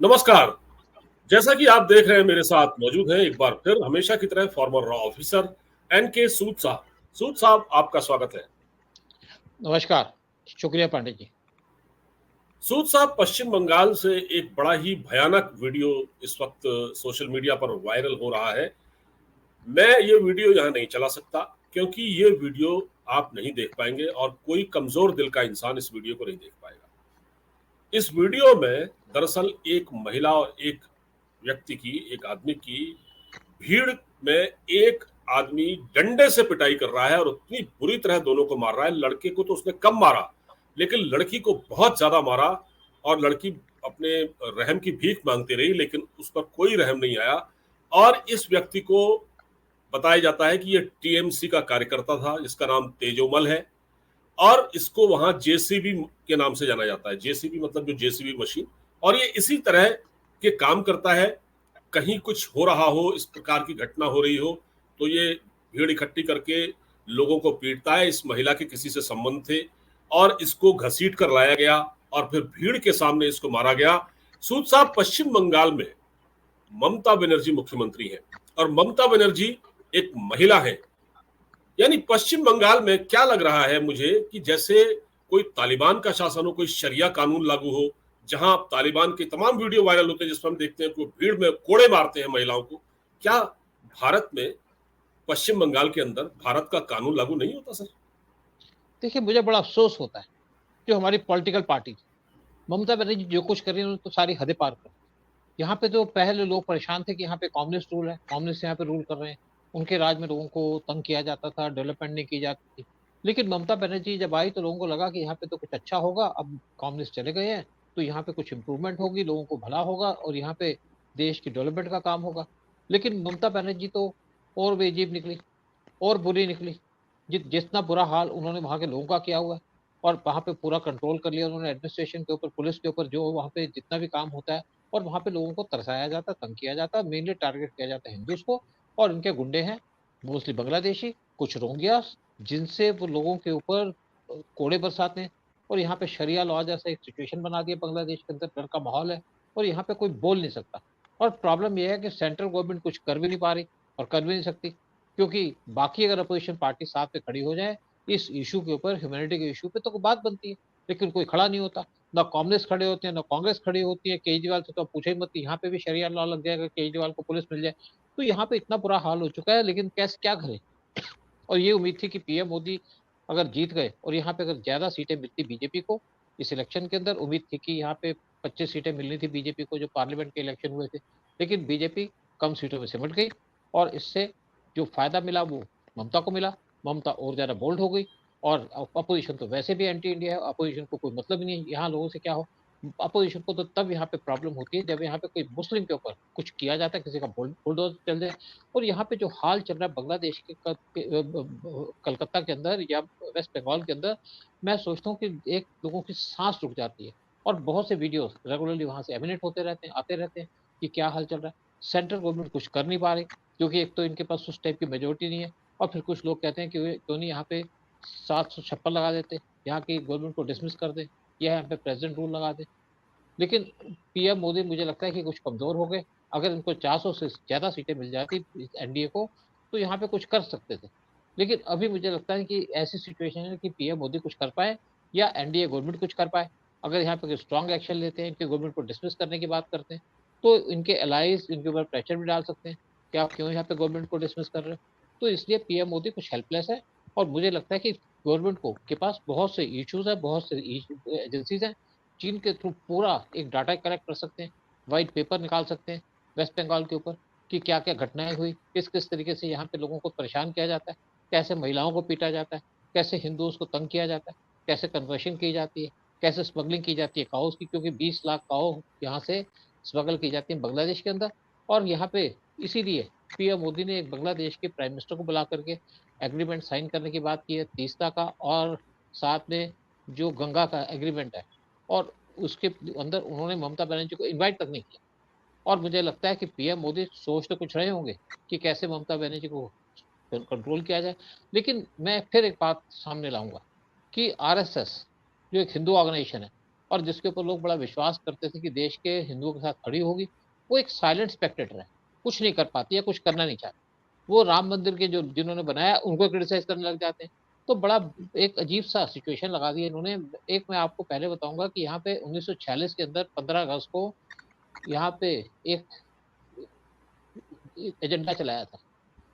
नमस्कार। जैसा कि आप देख रहे हैं मेरे साथ मौजूद हैं एक बार फिर हमेशा की तरह फॉर्मर रॉ ऑफिसर एनके सूद साहब। सूद साहब आपका स्वागत है। नमस्कार, शुक्रिया पांडे जी। सूद साहब पश्चिम बंगाल से एक बड़ा ही भयानक वीडियो इस वक्त सोशल मीडिया पर वायरल हो रहा है। मैं ये वीडियो यहाँ नहीं चला सकता क्योंकि ये वीडियो आप नहीं देख पाएंगे और कोई कमजोर दिल का इंसान इस वीडियो को नहीं देख पाएगा। इस वीडियो में दरअसल एक महिला और एक व्यक्ति की एक आदमी की भीड़ में एक आदमी डंडे से पिटाई कर रहा है और उतनी बुरी तरह दोनों को मार रहा है। लड़के को तो उसने कम मारा लेकिन लड़की को बहुत ज्यादा मारा और लड़की अपने रहम की भीख मांगती रही लेकिन उस पर कोई रहम नहीं आया। और इस व्यक्ति को बताया जाता है कि ये टीएमसी का कार्यकर्ता था जिसका नाम तेजोमल है और इसको वहां जेसीबी के नाम से जाना जाता है। जेसीबी मतलब जो जेसीबी मशीन। और ये इसी तरह के काम करता है। कहीं कुछ हो रहा हो, इस प्रकार की घटना हो रही हो तो ये भीड़ इकट्ठी करके लोगों को पीटता है। इस महिला के किसी से संबंध थे और इसको घसीट कर लाया गया और फिर भीड़ के सामने इसको मारा गया। सूद साहब, पश्चिम बंगाल में ममता बनर्जी मुख्यमंत्री हैं और ममता बनर्जी एक महिला है। यानी पश्चिम बंगाल में क्या लग रहा है मुझे कि जैसे कोई तालिबान का शासन हो, कोई शरिया कानून लागू हो, जहां तालिबान के तमाम वीडियो वायरल होते हैं जिसमें हम देखते हैं कि वो भीड़ में कोड़े मारते हैं महिलाओं को। क्या भारत में, पश्चिम बंगाल के अंदर भारत का कानून लागू नहीं होता सर? देखिए, मुझे बड़ा अफ़सोस होता है, जो हमारी पॉलिटिकल पार्टी ममता बनर्जी जो कुछ कर रही है, उन्होंने तो सारी हदें पार कर दी। यहाँ पे तो पहले लोग परेशान थे कि यहाँ पे कम्युनिस्ट रूल है, कम्युनिस्ट यहाँ पे रूल कर रहे हैं। उनके राज में लोगों को तंग किया जाता था, डेवलपमेंट नहीं की जाती थी। लेकिन ममता बनर्जी जब आई तो लोगों को लगा कि यहाँ पे तो कुछ अच्छा होगा, अब कम्युनिस्ट चले गए हैं, तो यहाँ पे कुछ इम्प्रूवमेंट होगी, लोगों को भला होगा और यहाँ पे देश की डेवलपमेंट का काम होगा। लेकिन ममता बनर्जी तो और बेअजीब निकली और बुरी निकली। जितना बुरा हाल उन्होंने वहाँ के लोगों का किया हुआ है और वहाँ पे पूरा कंट्रोल कर लिया उन्होंने एडमिनिस्ट्रेशन के ऊपर, पुलिस के ऊपर, जो वहाँ पे जितना भी काम होता है। और वहाँ पे लोगों को तरसाया जाता है, तंग किया जाता है, मेनली टारगेट किया जाता है हिंदूज को। और इनके गुंडे हैं मोस्टली बांग्लादेशी, कुछ रोहिंग्या, जिनसे वो लोगों के ऊपर कोड़े बरसाते हैं। और यहाँ पे शरिया लॉ जैसा एक सिचुएशन बना दिया बांग्लादेश के अंदर, डर का माहौल है और यहाँ पे कोई बोल नहीं सकता। और प्रॉब्लम यह है कि सेंट्रल गवर्नमेंट कुछ कर भी नहीं पा रही और कर भी नहीं सकती, क्योंकि बाकी अगर अपोजिशन पार्टी साथ पे खड़ी हो जाए इस इशू के ऊपर, ह्यूमैनिटी के इशू पे, तो कोई बात बनती है। लेकिन कोई खड़ा नहीं होता, ना कम्युनिस्ट खड़े होते हैं ना कांग्रेस खड़ी होती है। केजरीवाल से तो आप पूछे ही मत, यहाँ पे भी शरिया लॉ लग जाएगा, केजरीवाल को पुलिस मिल जाए। तो यहाँ पे इतना बुरा हाल हो चुका है, लेकिन कैसे क्या करें। और ये उम्मीद थी कि पीएम मोदी अगर जीत गए और यहाँ पे अगर ज्यादा सीटें मिलती बीजेपी को इस इलेक्शन के अंदर, उम्मीद थी कि यहाँ पे 25 सीटें मिलनी थी बीजेपी को, जो पार्लियामेंट के इलेक्शन हुए थे। लेकिन बीजेपी कम सीटों में सिमट गई और इससे जो फायदा मिला वो ममता को मिला। ममता और ज्यादा बोल्ड हो गई और अपोजिशन तो वैसे भी एंटी इंडिया है, अपोजिशन को कोई मतलब ही नहीं है यहाँ लोगों से क्या हो। अपोजिशन को तो तब यहाँ पे प्रॉब्लम होती है जब यहाँ पे कोई मुस्लिम के ऊपर कुछ किया जाता है, किसी का बुलडोजर चल जाए। और यहाँ पे जो हाल चल रहा है बांग्लादेश के कलकत्ता के अंदर या वेस्ट बंगाल के अंदर, मैं सोचता हूँ कि एक लोगों की सांस रुक जाती है। और बहुत से वीडियोस रेगुलरली वहां से एमिनेट होते रहते हैं, आते रहते हैं कि क्या हाल चल रहा है। सेंट्रल गवर्नमेंट कुछ कर नहीं पा रही, क्योंकि एक तो इनके पास उस टाइप की मेजोरिटी नहीं है। और फिर कुछ लोग कहते हैं कि क्यों नहीं यहाँ पे 756 लगा देते, यहाँ की गवर्नमेंट को डिसमिस कर दे, या यहाँ पे प्रेसिडेंट रूल लगा दे। लेकिन पीएम मोदी मुझे लगता है कि कुछ कमजोर हो गए। अगर इनको 400 से ज्यादा सीटें मिल जाती एनडीए को, तो यहाँ पे कुछ कर सकते थे। लेकिन अभी मुझे लगता है कि ऐसी सिचुएशन है कि पीएम मोदी कुछ कर पाए या एनडीए गवर्नमेंट कुछ कर पाए। अगर यहाँ पे स्ट्रांग एक्शन लेते हैं, इनके गवर्नमेंट को डिसमिस करने की बात करते हैं, तो इनके अलाइज इनके ऊपर प्रेशर भी डाल सकते हैं कि आप क्यों यहाँ पे गवर्नमेंट को डिसमिस कर रहे हो। तो इसलिए पीएम मोदी कुछ हेल्पलेस है। और मुझे लगता है कि गवर्नमेंट को के पास बहुत से इश्यूज है, बहुत से एजेंसीज हैं जिनके थ्रू पूरा एक डाटा कलेक्ट कर सकते हैं, व्हाइट पेपर निकाल सकते हैं वेस्ट बंगाल के ऊपर कि क्या क्या घटनाएं हुई, किस किस तरीके से यहाँ पे लोगों को परेशान किया जाता है, कैसे महिलाओं को पीटा जाता है, कैसे हिंदुओं को तंग किया जाता है, कैसे कन्वर्शन की जाती है, कैसे स्मगलिंग की जाती है काउस की, क्योंकि 20 लाख काउ यहाँ से स्मगल की जाती है बांग्लादेश के अंदर। और यहाँ पे इसीलिए पीएम मोदी ने एक बांग्लादेश के प्राइम मिनिस्टर को बुला करके एग्रीमेंट साइन करने की बात की है तीस्ता का, और साथ में जो गंगा का एग्रीमेंट है। और उसके अंदर उन्होंने ममता बनर्जी को इनवाइट तक नहीं किया। और मुझे लगता है कि पीएम मोदी सोच तो कुछ रहे होंगे कि कैसे ममता बनर्जी को कंट्रोल किया जाए। लेकिन मैं फिर एक बात सामने लाऊंगा कि आरएसएस जो एक हिंदू ऑर्गेनाइजेशन है, और जिसके ऊपर लोग बड़ा विश्वास करते थे कि देश के हिंदुओं के साथ खड़ी होगी, वो एक साइलेंट स्पेक्टेटर है, कुछ नहीं कर पाती है, कुछ करना नहीं चाहती। वो राम मंदिर के जो जिन्होंने बनाया उनको क्रिटिसाइज करने लग जाते हैं। तो बड़ा एक अजीब सा सिचुएशन लगा दिया इन्होंने। एक मैं आपको पहले बताऊंगा कि यहाँ पे 1946 के अंदर 15 अगस्त को यहाँ पे एक एजेंडा चलाया था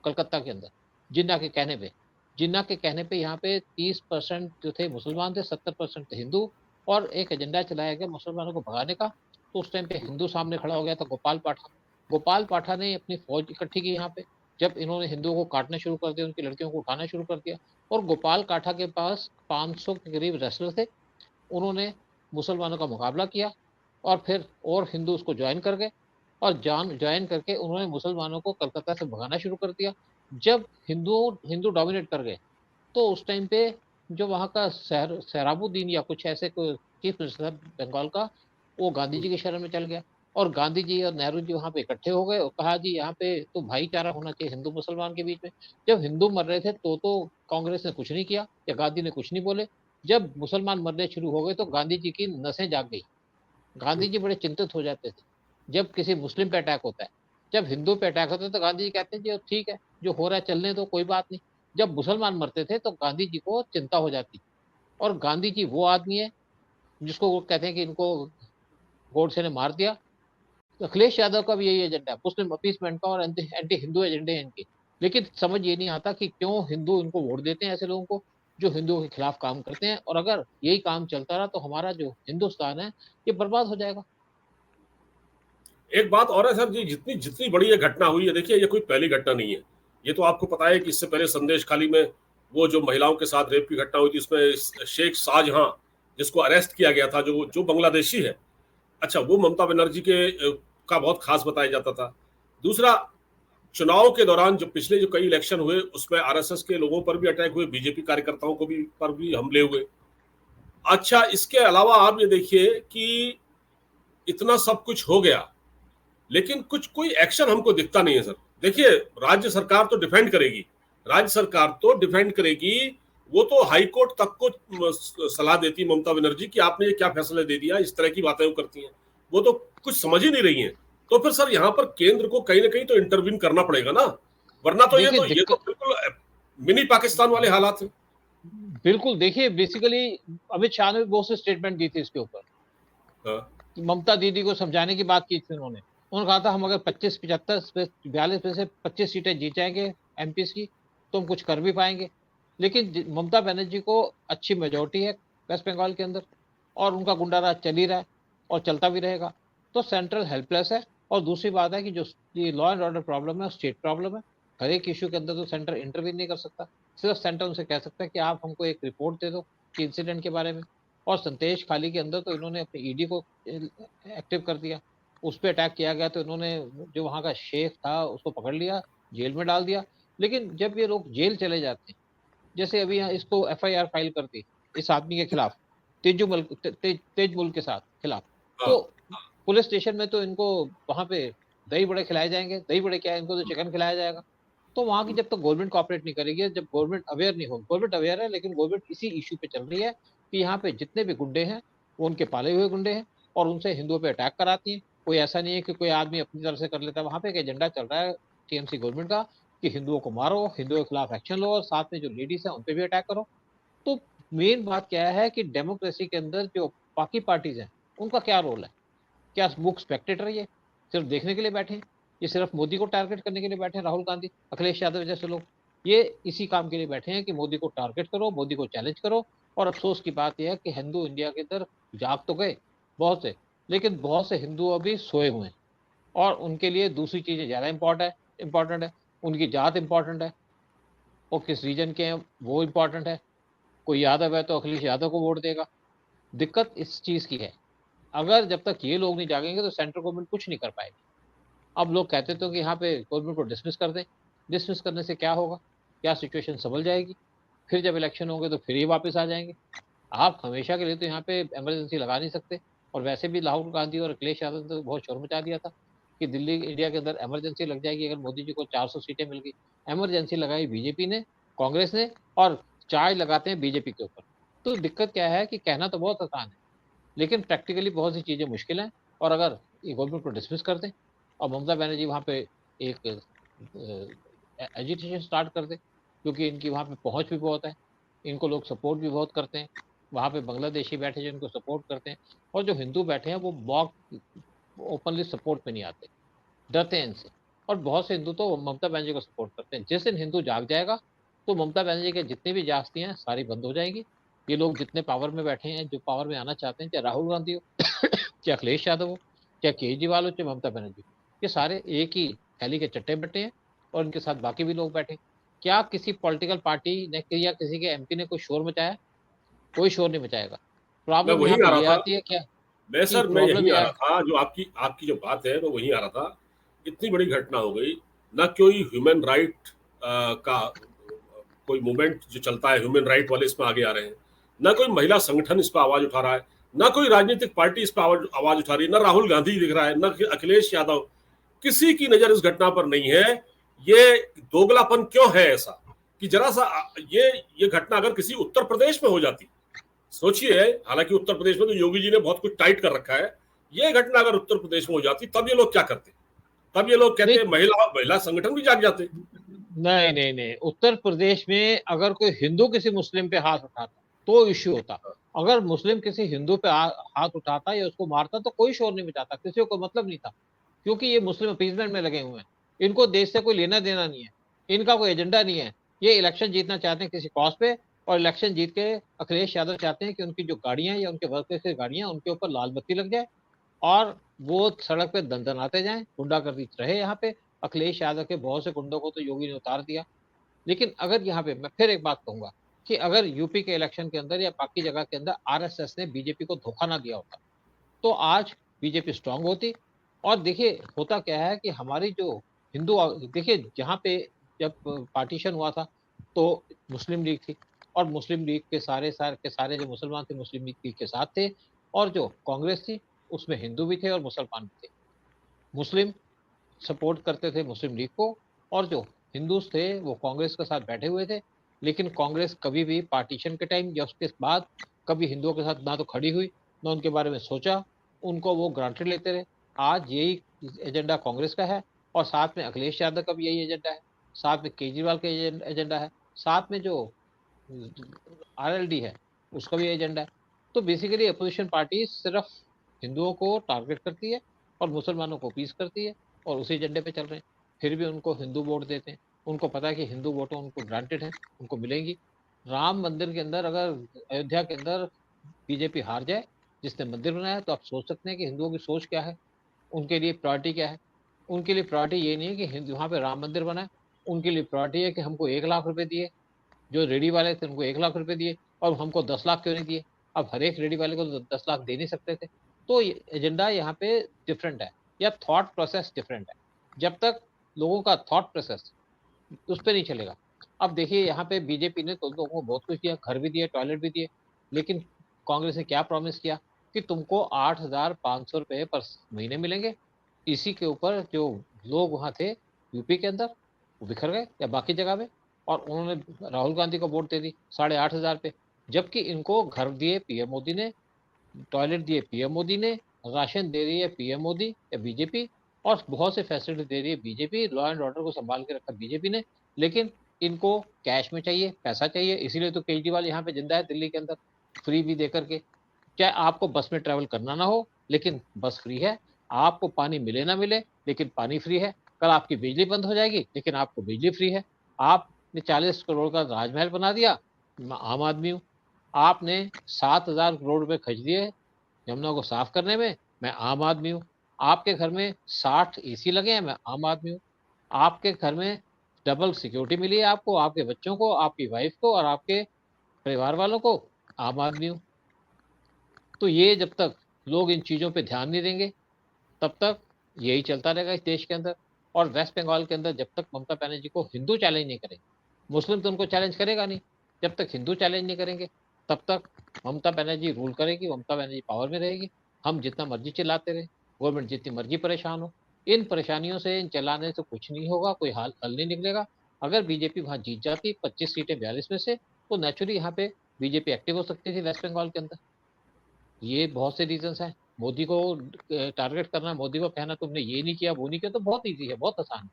कलकत्ता के अंदर, जिन्ना के कहने पे। जिन्ना के कहने पे यहाँ पे 30% जो थे मुसलमान थे, 70% थे हिंदू, और एक एजेंडा चलाया गया मुसलमानों को भगाने का। तो उस टाइम पे हिंदू सामने खड़ा हो गया था, गोपाल पाठा। गोपाल पाठा ने अपनी फौज इकट्ठी की यहाँ पे, जब इन्होंने हिंदुओं को काटना शुरू कर दिया, उनकी लड़कियों को उठाना शुरू कर दिया। और गोपाल काठा के पास 500 के करीब रेसलर थे। उन्होंने मुसलमानों का मुकाबला किया और फिर और हिंदू उसको ज्वाइन कर गए, और ज्वाइन करके उन्होंने मुसलमानों को कलकत्ता से भगाना शुरू कर दिया। जब हिंदू डोमिनेट कर गए, तो उस टाइम पे जो वहाँ का सहराबुद्दीन या कुछ ऐसे कोई चीफ मिनिस्टर था बंगाल का, वो गांधी जी के शरण में चल गया। और गांधी जी और नेहरू जी वहाँ पे इकट्ठे हो गए और कहा जी यहाँ पे तो भाईचारा होना चाहिए हिंदू मुसलमान के बीच में। जब हिंदू मर रहे थे तो कांग्रेस ने कुछ नहीं किया या गांधी ने कुछ नहीं बोले। जब मुसलमान मरने शुरू हो गए तो गांधी जी की नसें जाग गई। गांधी जी बड़े चिंतित हो जाते थे जब किसी मुस्लिम पे अटैक होता है। जब हिंदू पे अटैक होता है तो गांधी जी कहते हैं जी ठीक है, जो हो रहा है चलने दो, कोई बात नहीं। जब मुसलमान मरते थे तो गांधी जी को चिंता हो जाती। और गांधी जी वो आदमी है जिसको वो कहते हैं कि इनको गोडसे ने मार दिया। तो अखिलेश यादव का भी यही एजेंडा है, मुस्लिम अपीसमेंट का और एंटी हिंदू एजेंडे हैं इनके। लेकिन समझ ये नहीं आता कि क्यों हिंदू इनको वोट देते हैं, ऐसे लोगों को जो हिंदुओं के खिलाफ काम करते हैं। और अगर यही काम चलता रहा तो हमारा जो हिंदुस्तान है ये बर्बाद हो जाएगा। एक बात और है सर जी, जितनी जितनी बड़ी ये घटना हुई है, देखिए ये कोई पहली घटना नहीं है। ये तो आपको पता है कि इससे पहले संदेश खाली में वो जो महिलाओं के साथ रेप की घटना हुई थी, इसमें शेख शाहजहां जिसको अरेस्ट किया गया था, जो जो बांग्लादेशी है, अच्छा वो ममता बनर्जी के का बहुत खास बताया जाता था। दूसरा, चुनाव के दौरान जो पिछले जो कई इलेक्शन हुए उसमें आरएसएस के लोगों पर भी अटैक हुए, बीजेपी कार्यकर्ताओं को भी पर भी हमले हुए। अच्छा, इसके अलावा आप ये देखिए कि इतना सब कुछ हो गया, लेकिन कुछ कोई एक्शन हमको दिखता नहीं है सर। देखिए, राज्य सरकार तो डिफेंड करेगी, राज्य सरकार तो डिफेंड करेगी। वो तो हाई कोर्ट तक को सलाह देती है ममता बनर्जी कि आपने ये क्या फैसला दे दिया, इस तरह की बातें वो करती हैं। वो तो कुछ समझ ही नहीं रही हैं। तो फिर सर यहाँ पर केंद्र को कहीं ना कहीं तो इंटरवीन करना पड़ेगा ना, वरना तो देखिए ये तो दिक्कत, बिल्कुल मिनी पाकिस्तान वाले हालात हैं। बिल्कुल देखिए बेसिकली अमित शाह ने बहुत से स्टेटमेंट दी थी इसके ऊपर। हाँ, ममता दीदी को समझाने की बात की थी उन्होंने कहा था हम अगर 25 75 42 में से 25 सीटें जीत जाएंगे एमपी की, तो हम कुछ कर भी पाएंगे। लेकिन ममता बनर्जी को अच्छी मेजोरिटी है वेस्ट बंगाल के अंदर, और उनका गुंडा राज चल ही रहा है और चलता भी रहेगा। तो सेंट्रल हेल्पलेस है। और दूसरी बात है कि जो ये लॉ एंड ऑर्डर प्रॉब्लम है स्टेट प्रॉब्लम है। हर एक इश्यू के अंदर तो सेंटर इंटरवीन नहीं कर सकता। सिर्फ सेंटर उनसे कह सकता है कि आप हमको एक रिपोर्ट दे दो कि इंसिडेंट के बारे में। और संदेश खाली के अंदर तो इन्होंने अपनी ईडी को एक्टिव कर दिया, उस पर अटैक किया गया तो इन्होंने जो वहां का शेख था उसको पकड़ लिया, जेल में डाल दिया। लेकिन जब ये लोग जेल चले जाते हैं, जैसे अभी यहाँ इसको एफआईआर फाइल कर दी इस आदमी के खिलाफ, तेज मुल्क के साथ खिलाफ, हाँ, तो पुलिस स्टेशन में तो इनको वहां पे दही बड़े खिलाए जाएंगे। दही बड़े क्या है, इनको तो चिकन खिलाया जाएगा। तो वहां की जब तक गवर्नमेंट कॉपरेट नहीं करेगी, जब गवर्नमेंट अवेयर नहीं होगी, गवर्नमेंट अवेयर है लेकिन गवर्नमेंट इसी इशू पे चल रही है कि यहाँ पे जितने भी गुंडे हैं वो उनके पाले हुए गुंडे हैं और उनसे हिंदुओं पे अटैक कराती हैं। कोई ऐसा नहीं है कि कोई आदमी अपनी तरफ से कर लेता है। वहां पे एक एजेंडा चल रहा है टीएमसी गवर्नमेंट का कि हिंदुओं को मारो, हिंदुओं के खिलाफ एक्शन लो और साथ में जो लेडीज है उन पे भी अटैक करो। तो मेन बात क्या है कि डेमोक्रेसी के अंदर जो बाकी पार्टीज हैं उनका क्या रोल है? क्या बुक स्पेक्टेटर ये सिर्फ देखने के लिए बैठे हैं? ये सिर्फ मोदी को टारगेट करने के लिए बैठे हैं? राहुल गांधी, अखिलेश यादव जैसे लोग ये इसी काम के लिए बैठे हैं कि मोदी को टारगेट करो, मोदी को चैलेंज करो। और अफसोस की बात यह है कि हिंदू इंडिया के अंदर जाग तो गए बहुत से, लेकिन बहुत से हिंदू अभी सोए हुए हैं और उनके लिए दूसरी चीजें ज्यादा इंपॉर्टेंट है। उनकी जात इंपॉर्टेंट है, वो किस रीजन के हैं वो इंपॉर्टेंट है। कोई यादव है तो अखिलेश यादव को वोट देगा। दिक्कत इस चीज की है। अगर जब तक ये लोग नहीं जागेंगे तो सेंट्रल गवर्नमेंट कुछ नहीं कर पाएगी। अब लोग कहते थे कि यहाँ पे गवर्नमेंट को डिसमिस कर दें। डिसमिस करने से क्या होगा? क्या सिचुएशन संभल जाएगी? फिर जब इलेक्शन होंगे तो फिर ये वापस आ जाएंगे। आप हमेशा के लिए तो यहाँ पे इमरजेंसी लगा नहीं सकते। और वैसे भी राहुल गांधी और अखिलेश यादव ने तो बहुत शोर मचा दिया था कि दिल्ली इंडिया के अंदर इमरजेंसी लग जाएगी अगर मोदी जी को 400 सीटें मिल गई। इमरजेंसी लगाई बीजेपी ने, कांग्रेस ने, और चाय लगाते हैं बीजेपी के ऊपर। तो दिक्कत क्या है कि कहना तो बहुत आसान है, लेकिन प्रैक्टिकली बहुत सी चीज़ें मुश्किल हैं। और अगर ये गवर्नमेंट को डिसमिस कर दें और ममता बनर्जी वहाँ पे एक एजिटेशन स्टार्ट कर दें, क्योंकि इनकी वहाँ पे पहुँच भी बहुत है, इनको लोग सपोर्ट भी बहुत करते हैं। वहाँ पे बांग्लादेशी बैठे जो इनको सपोर्ट करते हैं, और जो हिंदू बैठे हैं वो मॉक ओपनली सपोर्ट में नहीं आते, डरते हैं इनसे। और बहुत से हिंदू तो ममता बनर्जी को सपोर्ट करते हैं। जिस दिन हिंदू जाग जाएगा तो ममता बनर्जी के जितनी भी जास्तियां हैं सारी बंद हो जाएंगी। ये लोग जितने पावर में बैठे हैं, जो पावर में आना चाहते हैं, चाहे राहुल गांधी हो, चाहे अखिलेश यादव हो, चाहे केजरीवाल हो, चाहे ममता बनर्जी, ये सारे एक ही थैली के चट्टे बट्टे हैं। और इनके साथ बाकी भी लोग बैठे। क्या किसी पॉलिटिकल पार्टी ने या किसी के एमपी ने कोई शोर मचाया? कोई शोर नहीं मचाएगा। मैं प्रॉब्लम यहाँ वहीं पे आ रहा ये था। आती है क्या, मैं कि सर मैं प्रॉब्लम यहीं ये आ रहा था, जो आपकी आपकी जो बात है मैं वहीं आ रहा था। इतनी बड़ी घटना हो गई, ना कोई ह्यूमन राइट का कोई मूवमेंट जो चलता है, ह्यूमन राइट वाले इसमें आगे आ रहे हैं, ना कोई महिला संगठन इस पर आवाज उठा रहा है, ना कोई राजनीतिक पार्टी इस पर आवाज उठा रही है, ना राहुल गांधी दिख रहा है, ना अखिलेश यादव, किसी की नजर इस घटना पर नहीं है। ये दोगलापन क्यों है ऐसा, कि जरा सा ये घटना अगर किसी उत्तर प्रदेश में हो जाती, सोचिए, हालांकि उत्तर प्रदेश में तो योगी जी ने बहुत कुछ टाइट कर रखा है, ये घटना अगर उत्तर प्रदेश में हो जाती तब ये लोग क्या करते? तब ये लोग नहीं कहते महिला महिला संगठन भी जाग जाते। नहीं नहीं नहीं, उत्तर प्रदेश में अगर कोई हिंदू किसी मुस्लिम पे हाथ उठाता तो इश्यू होता। अगर मुस्लिम किसी हिंदू पे हाथ उठाता या उसको मारता तो कोई शोर नहीं मचाता, किसी को मतलब नहीं था। क्योंकि ये मुस्लिम अपीजमेंट में लगे हुए हैं, इनको देश से कोई लेना देना नहीं है, इनका कोई एजेंडा नहीं है। ये इलेक्शन जीतना चाहते हैं किसी कॉज पे, और इलेक्शन जीत के अखिलेश यादव चाहते हैं कि उनकी जो गाड़ियां या उनके वर्कर्स की गाड़ियां, उनके ऊपर लाल बत्ती लग जाए और वो सड़क पे दंदनाते जाएं, गुंडागर्दी रहे यहाँ पे। अखिलेश यादव के बहुत से गुंडों को तो योगी ने उतार दिया। लेकिन अगर यहाँ पे मैं फिर एक बात कहूंगा, कि अगर यूपी के इलेक्शन के अंदर या बाकी जगह के अंदर आरएसएस ने बीजेपी को धोखा ना दिया होता तो आज बीजेपी स्ट्रांग होती। और देखिए होता क्या है कि हमारी जो हिंदू, देखिए जहाँ पे जब पार्टीशन हुआ था तो मुस्लिम लीग थी, और मुस्लिम लीग के सारे सारे के सारे जो मुसलमान थे मुस्लिम लीग के साथ थे, और जो कांग्रेस थी उसमें हिंदू भी थे और मुसलमान भी थे। मुस्लिम सपोर्ट करते थे मुस्लिम लीग को, और जो हिंदूज थे वो कांग्रेस के साथ बैठे हुए थे। लेकिन कांग्रेस कभी भी पार्टीशन के टाइम या उसके बाद कभी हिंदुओं के साथ ना तो खड़ी हुई, ना उनके बारे में सोचा, उनको वो ग्रांटेड लेते रहे। आज यही एजेंडा कांग्रेस का है, और साथ में अखिलेश यादव का भी यही एजेंडा है, साथ में केजरीवाल का एजेंडा है, साथ में जो आरएलडी है उसका भी एजेंडा है। तो बेसिकली अपोजिशन पार्टी सिर्फ हिंदुओं को टारगेट करती है और मुसलमानों को पीस करती है, और उसी एजेंडे पे चल रहे हैं। फिर भी उनको हिंदू वोट देते हैं, उनको पता है कि हिंदू वोटों उनको ग्रांटेड है, उनको मिलेंगी। राम मंदिर के अंदर अगर अयोध्या के अंदर बीजेपी हार जाए, जिसने मंदिर बनाया, तो आप सोच सकते हैं कि हिंदुओं की सोच क्या है, उनके लिए प्रायोरिटी क्या है। उनके लिए प्रायोरिटी ये नहीं है कि हिंदू वहां पे राम मंदिर बनाए, उनके लिए प्रायोरिटी है कि हमको 1 लाख रुपए दिए, जो रेडी वाले थे उनको 1 लाख रुपए दिए, और हमको 10 लाख क्यों नहीं दिए? अब हर एक रेडी वाले को तो 10 लाख दे नहीं सकते थे। तो एजेंडा यहाँ पे डिफरेंट है, या थॉट प्रोसेस डिफरेंट है। जब तक लोगों का थॉट प्रोसेस उस पर नहीं चलेगा। अब देखिए यहाँ पे बीजेपी ने तो लोगों को बहुत कुछ दिया, घर भी दिए, टॉयलेट भी दिए, लेकिन कांग्रेस ने क्या प्रॉमिस किया, कि तुमको 8,500 रुपए पर महीने मिलेंगे। इसी के ऊपर जो लोग वहां थे यूपी के अंदर वो बिखर गए या बाकी जगह पे, और उन्होंने राहुल गांधी को वोट दे दी 8,500 पे। जबकि इनको घर दिए पीएम मोदी ने, टॉयलेट दिए पीएम मोदी ने, राशन दे रही है पीएम मोदी या बीजेपी, और बहुत से फैसिलिटी दे रही है बीजेपी, लॉ एंड ऑर्डर को संभाल के रखा बीजेपी ने। लेकिन इनको कैश में चाहिए, पैसा चाहिए, इसीलिए तो केजरीवाल यहाँ पे जिंदा है दिल्ली के अंदर, फ्री भी दे करके। चाहे आपको बस में ट्रेवल करना ना हो, लेकिन बस फ्री है। आपको पानी मिले ना मिले, लेकिन पानी फ्री है। कल आपकी बिजली बंद हो जाएगी, लेकिन आपको बिजली फ्री है। आपने 40 करोड़ का राजमहल बना दिया, मैं आम आदमी हूँ। आपने 7,000 करोड़ रुपए खर्च दिए यमुना को साफ करने में, मैं आम आदमी हूँ। आपके घर में 60 एसी लगे हैं, मैं आम आदमी हूँ। आपके घर में डबल सिक्योरिटी मिली है आपको, आपके बच्चों को, आपकी वाइफ को और आपके परिवार वालों को, आम आदमी हूँ। तो ये जब तक लोग इन चीजों पे ध्यान नहीं देंगे, तब तक यही चलता रहेगा इस देश के अंदर। और वेस्ट बंगाल के अंदर जब तक ममता बनर्जी को हिंदू चैलेंज नहीं करेंगे, मुस्लिम तो उनको चैलेंज करेगा नहीं, जब तक हिंदू चैलेंज नहीं करेंगे तब तक ममता बनर्जी रूल करेगी, ममता बनर्जी पावर में रहेगी। हम जितना मर्जी चिल्लाते रहे, गवर्नमेंट जितनी मर्जी परेशान हो, इन परेशानियों से, इन चलाने से कुछ नहीं होगा, कोई हल नहीं निकलेगा। अगर बीजेपी वहां जीत जाती 25 सीटें 42 में से, तो नेचुरली यहाँ पे बीजेपी एक्टिव हो सकती थी वेस्ट बंगाल के अंदर। ये बहुत से रीजंस हैं। मोदी को टारगेट करना, मोदी को कहना तुमने ये नहीं किया वो नहीं किया, तो बहुत ईजी है, बहुत आसान है।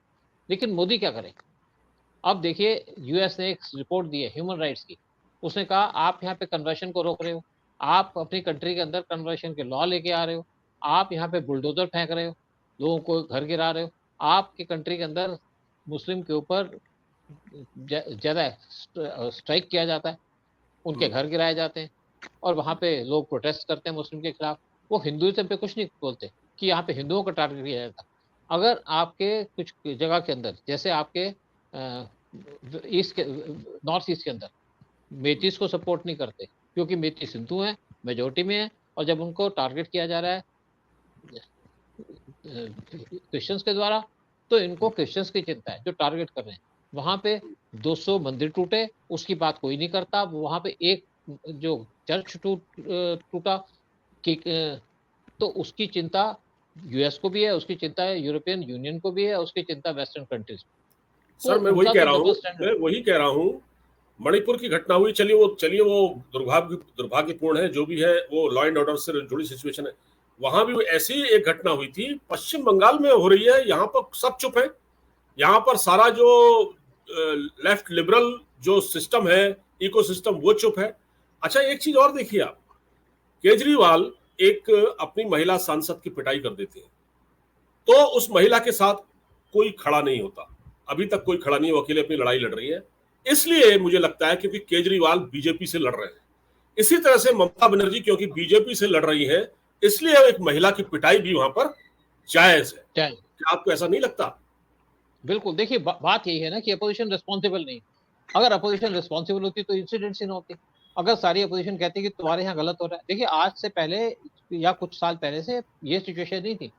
लेकिन मोदी क्या करे? अब देखिए, यूएस ने एक रिपोर्ट दी है ह्यूमन राइट्स की। उसने कहा आप यहाँ पे कन्वर्शन को रोक रहे हो, आप अपनी कंट्री के अंदर कन्वर्शन के लॉ लेके आ रहे हो, आप यहाँ पे बुलडोजर फेंक रहे हो, लोगों को घर गिरा रहे हो, आपकी कंट्री के अंदर मुस्लिम के ऊपर ज्यादा स्ट्राइक किया जाता है, उनके घर गिराए जाते हैं, और वहां पे लोग प्रोटेस्ट करते हैं मुस्लिम के खिलाफ। वो हिंदुइज्म पे कुछ नहीं बोलते कि यहाँ पे हिंदुओं का टारगेट किया जाता। अगर आपके कुछ जगह के अंदर, जैसे आपके ईस्ट के, नॉर्थ ईस्ट के अंदर मेथीस को सपोर्ट नहीं करते, क्योंकि मेथीस हिंदू हैं, मेजोरिटी में है, और जब उनको टारगेट किया जा रहा है क्रिश्चियंस के द्वारा, तो इनको क्रिश्चियंस की चिंता है जो टारगेट कर रहे हैं। वहां पे 200 मंदिर टूटे, उसकी बात कोई नहीं करता। वहां पे एक जो चर्च टूटा कि तो उसकी चिंता यूएस को भी है, उसकी चिंता है यूरोपियन यूनियन को भी है, उसकी चिंता वेस्टर्न कंट्रीज। तो सर मैं वही उनका कह तो रहा हूँ, डबल स्टैंडर्ड। मैं वही कह रहा हूँ। मणिपुर की घटना हुई, चलिए वो दुर्भाग्यपूर्ण है, जो भी है वो लॉ एंड ऑर्डर से जुड़ी सिचुएशन है। वहां भी ऐसी एक घटना हुई थी, पश्चिम बंगाल में हो रही है, यहाँ पर सब चुप है। यहाँ पर सारा जो लेफ्ट लिबरल जो सिस्टम है, इकोसिस्टम, वो चुप है। अच्छा, एक चीज और देखिए आप, केजरीवाल एक अपनी महिला सांसद की पिटाई कर देते हैं, तो उस महिला के साथ कोई खड़ा नहीं होता। अभी तक कोई खड़ा नहीं, वो अकेले अपनी लड़ाई लड़ रही है। इसलिए मुझे लगता है क्योंकि केजरीवाल बीजेपी से लड़ रहे हैं। इसी तरह से ममता बनर्जी क्योंकि बीजेपी से लड़ रही है, इसलिए एक महिला की पिटाई भी वहां पर जायज है। क्या आपको ऐसा नहीं लगता? बिल्कुल। देखिए, बात यही है ना कि अपोजिशन रिस्पॉन्सिबल नहीं। अगर अपोजिशन रिस्पॉन्सिबल होती तो इंसिडेंट्स ही ना होती। अगर सारी अपोजिशन कहती कि तुम्हारे यहाँ गलत हो रहा है, देखिए आज से पहले या कुछ साल पहले से ये सिचुएशन नहीं थी।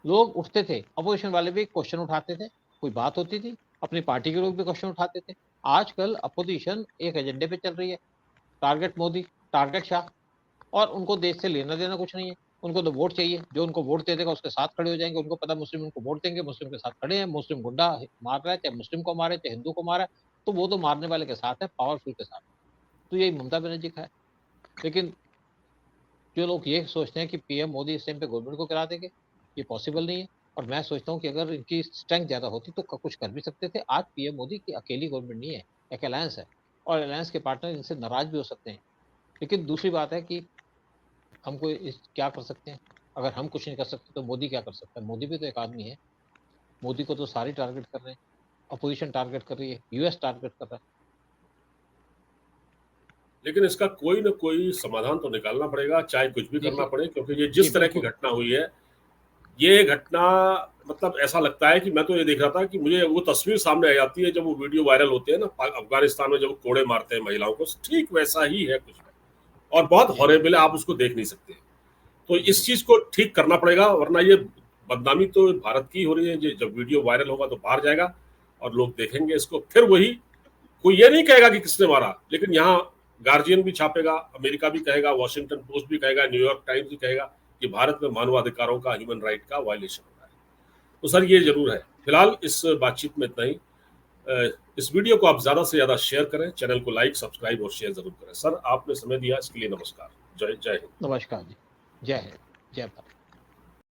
लोग उठते थे, अपोजिशन वाले भी क्वेश्चन उठाते थे, कोई बात होती थी, अपनी पार्टी के लोग भी क्वेश्चन उठाते थे। आजकल अपोजिशन एक एजेंडे पे चल रही है, टारगेट मोदी, टारगेट शाह, और उनको देश से लेना देना कुछ नहीं है। उनको तो वोट चाहिए, जो उनको वोट दे देगा उसके साथ खड़े हो जाएंगे। उनको पता मुस्लिम उनको वोट देंगे, मुस्लिम के साथ खड़े हैं। मुस्लिम गुंडा मार रहा है, चाहे मुस्लिम को मारे चाहे हिंदू को मारे, तो वो तो मारने वाले के साथ है, पावरफुल के साथ। तो यही ममता बनर्जी का है। लेकिन जो लोग ये सोचते हैं कि पीएम मोदी इस टाइम पे गवर्नमेंट को गिरा देंगे, ये पॉसिबल नहीं है। और मैं सोचता हूँ कि अगर इनकी स्ट्रेंथ ज्यादा होती तो कुछ कर भी सकते थे। आज पीएम मोदी की अकेली गवर्नमेंट नहीं है, एक अलायंस है, और अलायंस के पार्टनर इनसे नाराज भी हो सकते हैं। लेकिन दूसरी बात है कि हमको क्या कर सकते हैं? अगर हम कुछ नहीं कर सकते तो मोदी क्या कर सकता है? मोदी भी तो एक आदमी है। मोदी को तो सारी टारगेट कर रहे हैं, अपोजिशन टारगेट कर रही है, यूएस टारगेट कर रहा है। लेकिन इसका कोई ना कोई समाधान तो निकालना पड़ेगा, चाहे कुछ भी करना देखिए, पड़े, क्योंकि ये जी जिस तरह की बिल्कुल। घटना हुई है, ये घटना मतलब ऐसा लगता है कि मैं तो ये देख रहा था कि मुझे वो तस्वीर सामने आ जाती है जब वो वीडियो वायरल होते हैं ना, अफगानिस्तान में जब वो कोड़े मारते हैं महिलाओं को, ठीक वैसा ही है कुछ, और बहुत जी हॉरेबल है, आप उसको देख नहीं सकते। तो इस जी चीज को ठीक करना पड़ेगा, वरना ये बदनामी तो भारत की हो रही है। जब वीडियो वायरल होगा तो बाहर जाएगा और लोग देखेंगे इसको, फिर वही, कोई ये नहीं कहेगा कि किसने मारा, लेकिन यहाँ गार्जियन भी छापेगा, अमेरिका भी कहेगा, वॉशिंगटन पोस्ट भी कहेगा, न्यूयॉर्क टाइम्स भी कहेगा कि भारत में मानवाधिकारों का, ह्यूमन राइट का वायलेशन हो रहा है। तो सर ये जरूर है। फिलहाल इस बातचीत में इतना ही। इस वीडियो को आप ज्यादा से ज्यादा शेयर करें, चैनल को लाइक, सब्सक्राइब और शेयर जरूर करें। सर आपने समय दिया इसके लिए नमस्कार। जय जय हिंद। नमस्कार जी। जय हिंद, जय भारत।